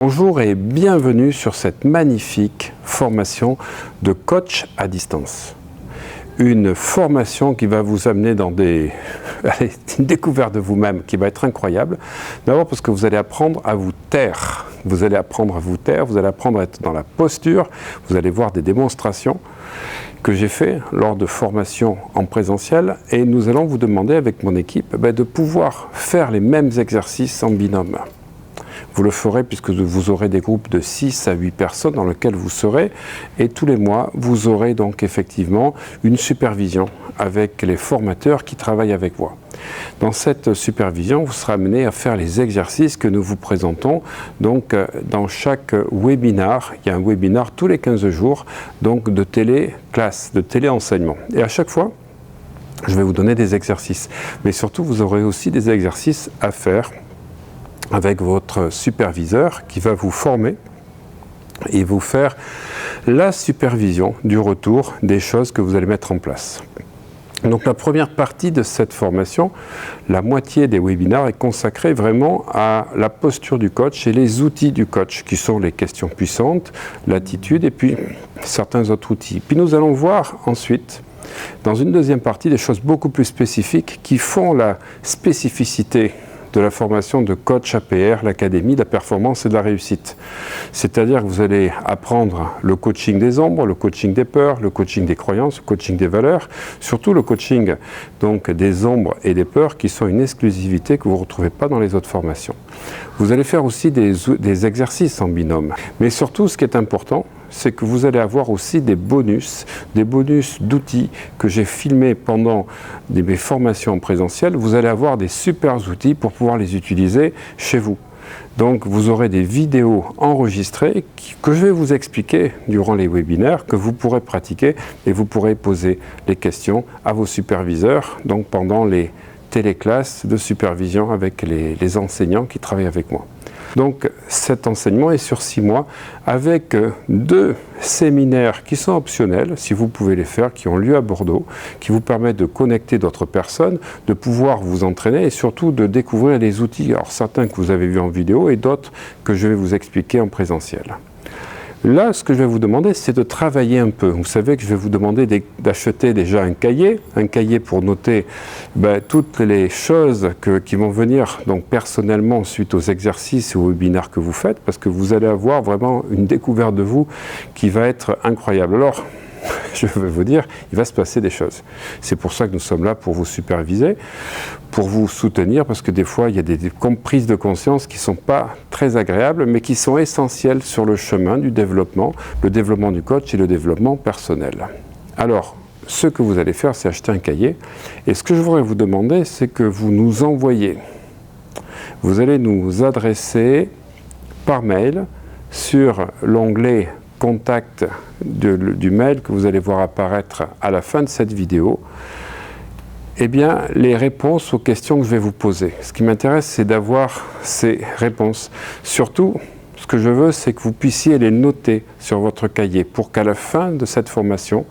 Bonjour et bienvenue sur cette magnifique formation de coach à distance. Une formation qui va vous amener dans une découverte de vous-même qui va être incroyable. D'abord parce que vous allez apprendre à vous taire. Vous allez apprendre à vous taire, vous allez apprendre à être dans la posture, vous allez voir des démonstrations que j'ai fait lors de formations en présentiel et nous allons vous demander avec mon équipe de pouvoir faire les mêmes exercices en binôme. Vous le ferez puisque vous aurez des groupes de 6 à 8 personnes dans lesquels vous serez et tous les mois, vous aurez donc effectivement une supervision avec les formateurs qui travaillent avec moi. Dans cette supervision, vous serez amené à faire les exercices que nous vous présentons. Donc, dans chaque webinar, il y a un webinar tous les 15 jours, donc de téléclasse, de téléenseignement. Et à chaque fois, je vais vous donner des exercices. Mais surtout, vous aurez aussi des exercices à faire avec votre superviseur qui va vous former et vous faire la supervision du retour des choses que vous allez mettre en place. Donc la première partie de cette formation, la moitié des webinaires est consacrée vraiment à la posture du coach et les outils du coach qui sont les questions puissantes, l'attitude et puis certains autres outils. Puis nous allons voir ensuite dans une deuxième partie des choses beaucoup plus spécifiques qui font la spécificité de la formation de coach APR, l'Académie de la performance et de la réussite. C'est-à-dire que vous allez apprendre le coaching des ombres, le coaching des peurs, le coaching des croyances, le coaching des valeurs, surtout le coaching donc, des ombres et des peurs qui sont une exclusivité que vous ne retrouvez pas dans les autres formations. Vous allez faire aussi des exercices en binôme. Mais surtout, ce qui est important, c'est que vous allez avoir aussi des bonus d'outils que j'ai filmés pendant mes formations en présentiel. Vous allez avoir des super outils pour pouvoir les utiliser chez vous. Donc vous aurez des vidéos enregistrées que je vais vous expliquer durant les webinaires, que vous pourrez pratiquer et vous pourrez poser les questions à vos superviseurs donc pendant les téléclasses de supervision avec les enseignants qui travaillent avec moi. Donc cet enseignement est sur 6 mois avec 2 séminaires qui sont optionnels, si vous pouvez les faire, qui ont lieu à Bordeaux, qui vous permettent de connecter d'autres personnes, de pouvoir vous entraîner et surtout de découvrir les outils, alors certains que vous avez vus en vidéo et d'autres que je vais vous expliquer en présentiel. Là, ce que je vais vous demander, c'est de travailler un peu. Vous savez que je vais vous demander d'acheter déjà un cahier pour noter toutes les choses qui vont venir donc personnellement suite aux exercices et aux webinaires que vous faites, parce que vous allez avoir vraiment une découverte de vous qui va être incroyable. Alors, je vais vous dire, il va se passer des choses. C'est pour ça que nous sommes là pour vous superviser, pour vous soutenir, parce que des fois, il y a des prises de conscience qui ne sont pas très agréables, mais qui sont essentielles sur le chemin du développement, le développement du coach et le développement personnel. Alors, ce que vous allez faire, c'est acheter un cahier. Et ce que je voudrais vous demander, c'est que vous nous envoyez. Vous allez nous adresser par mail sur l'onglet contact du mail que vous allez voir apparaître à la fin de cette vidéo, les réponses aux questions que je vais vous poser. Ce qui m'intéresse, c'est d'avoir ces réponses. Surtout, ce que je veux, c'est que vous puissiez les noter sur votre cahier pour qu'à la fin de cette formation,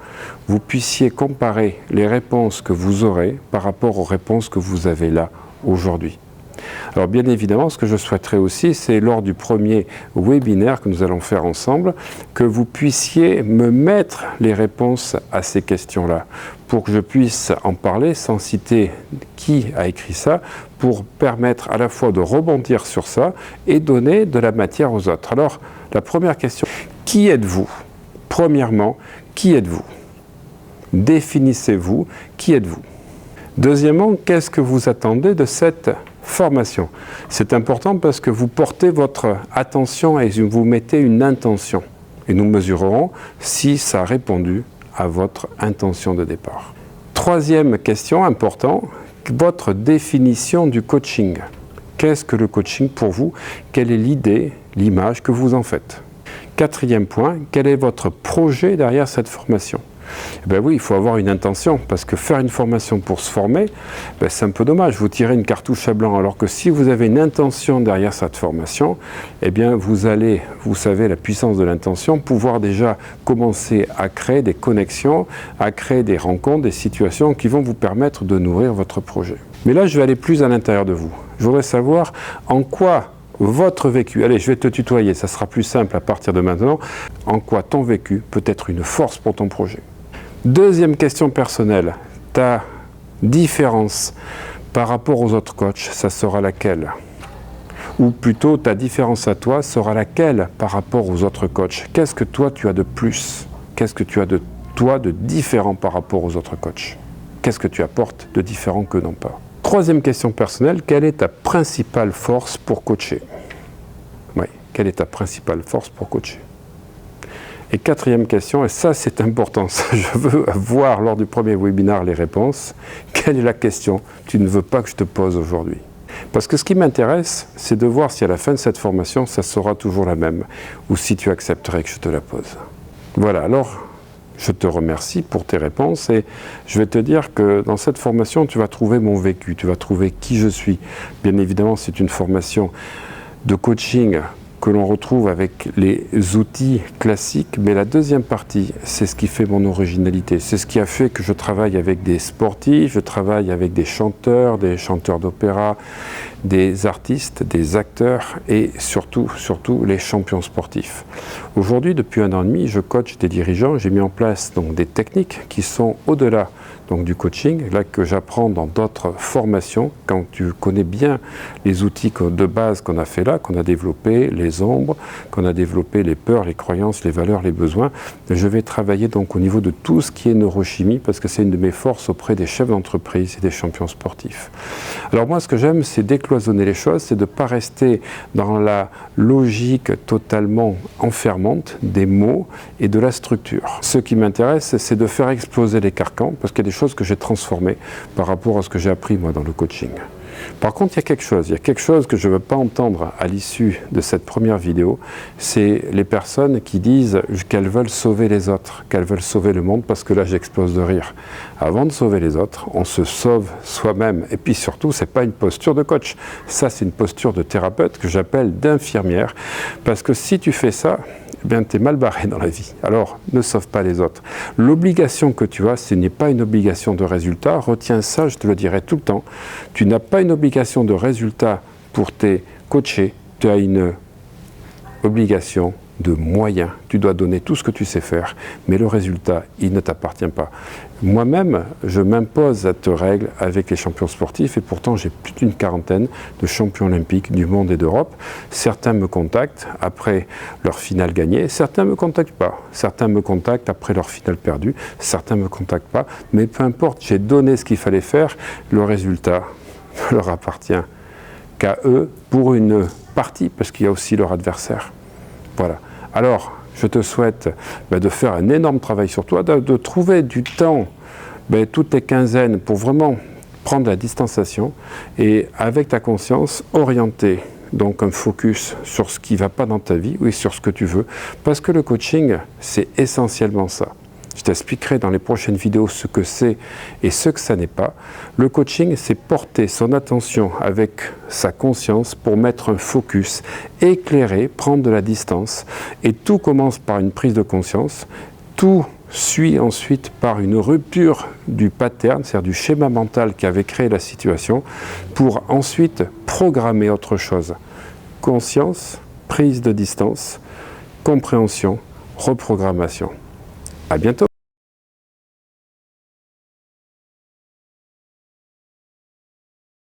vous puissiez comparer les réponses que vous aurez par rapport aux réponses que vous avez là aujourd'hui. Alors bien évidemment, ce que je souhaiterais aussi, c'est lors du premier webinaire que nous allons faire ensemble, que vous puissiez me mettre les réponses à ces questions-là, pour que je puisse en parler sans citer qui a écrit ça, pour permettre à la fois de rebondir sur ça et donner de la matière aux autres. Alors, la première question, qui êtes-vous? Premièrement, qui êtes-vous? Définissez-vous, qui êtes-vous? Deuxièmement, qu'est-ce que vous attendez de cette formation? C'est important parce que vous portez votre attention et vous mettez une intention. Et nous mesurerons si ça a répondu à votre intention de départ. Troisième question importante, votre définition du coaching. Qu'est-ce que le coaching pour vous? Quelle est l'idée, l'image que vous en faites? Quatrième point, quel est votre projet derrière cette formation? Oui, il faut avoir une intention, parce que faire une formation pour se former, c'est un peu dommage, vous tirez une cartouche à blanc, alors que si vous avez une intention derrière cette formation, vous allez, vous savez la puissance de l'intention, pouvoir déjà commencer à créer des connexions, à créer des rencontres, des situations qui vont vous permettre de nourrir votre projet. Mais là, je vais aller plus à l'intérieur de vous. Je voudrais savoir en quoi votre vécu, allez, je vais te tutoyer, ça sera plus simple à partir de maintenant, en quoi ton vécu peut être une force pour ton projet. Deuxième question personnelle, ta différence par rapport aux autres coachs, ça sera laquelle? Ou plutôt, ta différence à toi sera laquelle par rapport aux autres coachs? Qu'est-ce que toi tu as de plus? Qu'est-ce que tu as de toi de différent par rapport aux autres coachs? Qu'est-ce que tu apportes de différent qu'eux n'ont pas? Troisième question personnelle, quelle est ta principale force pour coacher? Oui, quelle est ta principale force pour coacher? Et quatrième question, et ça c'est important, ça, je veux voir lors du premier webinaire les réponses. Quelle est la question que tu ne veux pas que je te pose aujourd'hui? Parce que ce qui m'intéresse, c'est de voir si à la fin de cette formation, ça sera toujours la même, ou si tu accepterais que je te la pose. Voilà, alors je te remercie pour tes réponses et je vais te dire que dans cette formation, tu vas trouver mon vécu, tu vas trouver qui je suis. Bien évidemment, c'est une formation de coaching que l'on retrouve avec les outils classiques, mais la deuxième partie, c'est ce qui fait mon originalité. C'est ce qui a fait que je travaille avec des sportifs, je travaille avec des chanteurs d'opéra, des artistes, des acteurs et surtout les champions sportifs. Aujourd'hui, depuis 1 an et demi, je coach des dirigeants. J'ai mis en place donc des techniques qui sont au-delà donc du coaching, là que j'apprends dans d'autres formations. Quand tu connais bien les outils de base qu'on a fait là, qu'on a développé, les ombres, qu'on a développé les peurs, les croyances, les valeurs, les besoins, je vais travailler donc au niveau de tout ce qui est neurochimie parce que c'est une de mes forces auprès des chefs d'entreprise et des champions sportifs. Alors moi, ce que j'aime, c'est décloisonner les choses, c'est de ne pas rester dans la logique totalement enfermante des mots et de la structure. Ce qui m'intéresse, c'est de faire exploser les carcans parce qu'il y a des choses que j'ai transformées par rapport à ce que j'ai appris moi dans le coaching. Par contre, il y a quelque chose que je ne veux pas entendre à l'issue de cette première vidéo, c'est les personnes qui disent qu'elles veulent sauver les autres, qu'elles veulent sauver le monde, parce que là j'explose de rire. Avant de sauver les autres, on se sauve soi-même. Et puis surtout, ce n'est pas une posture de coach, ça c'est une posture de thérapeute que j'appelle d'infirmière, parce que si tu fais ça, eh bien, tu es mal barré dans la vie. Alors, ne sauve pas les autres. L'obligation que tu as, ce n'est pas une obligation de résultat. Retiens ça, je te le dirai tout le temps. Tu n'as pas une obligation de résultat pour tes coachés. Tu as une obligation de moyens. Tu dois donner tout ce que tu sais faire, mais le résultat, il ne t'appartient pas. Moi-même, je m'impose cette règle avec les champions sportifs et pourtant j'ai plus d'une quarantaine de champions olympiques du monde et d'Europe. Certains me contactent après leur finale gagnée, certains ne me contactent pas. Certains me contactent après leur finale perdue, certains ne me contactent pas. Mais peu importe, j'ai donné ce qu'il fallait faire, le résultat ne leur appartient qu'à eux pour une partie, parce qu'il y a aussi leur adversaire. Voilà. Alors, je te souhaite de faire un énorme travail sur toi, de trouver du temps toutes les quinzaines pour vraiment prendre la distanciation et avec ta conscience orienter donc un focus sur ce qui ne va pas dans ta vie, oui, sur ce que tu veux, parce que le coaching, c'est essentiellement ça. Je t'expliquerai dans les prochaines vidéos ce que c'est et ce que ça n'est pas. Le coaching, c'est porter son attention avec sa conscience pour mettre un focus, éclairer, prendre de la distance. Et tout commence par une prise de conscience. Tout suit ensuite par une rupture du pattern, c'est-à-dire du schéma mental qui avait créé la situation, pour ensuite programmer autre chose. Conscience, prise de distance, compréhension, reprogrammation. À bientôt.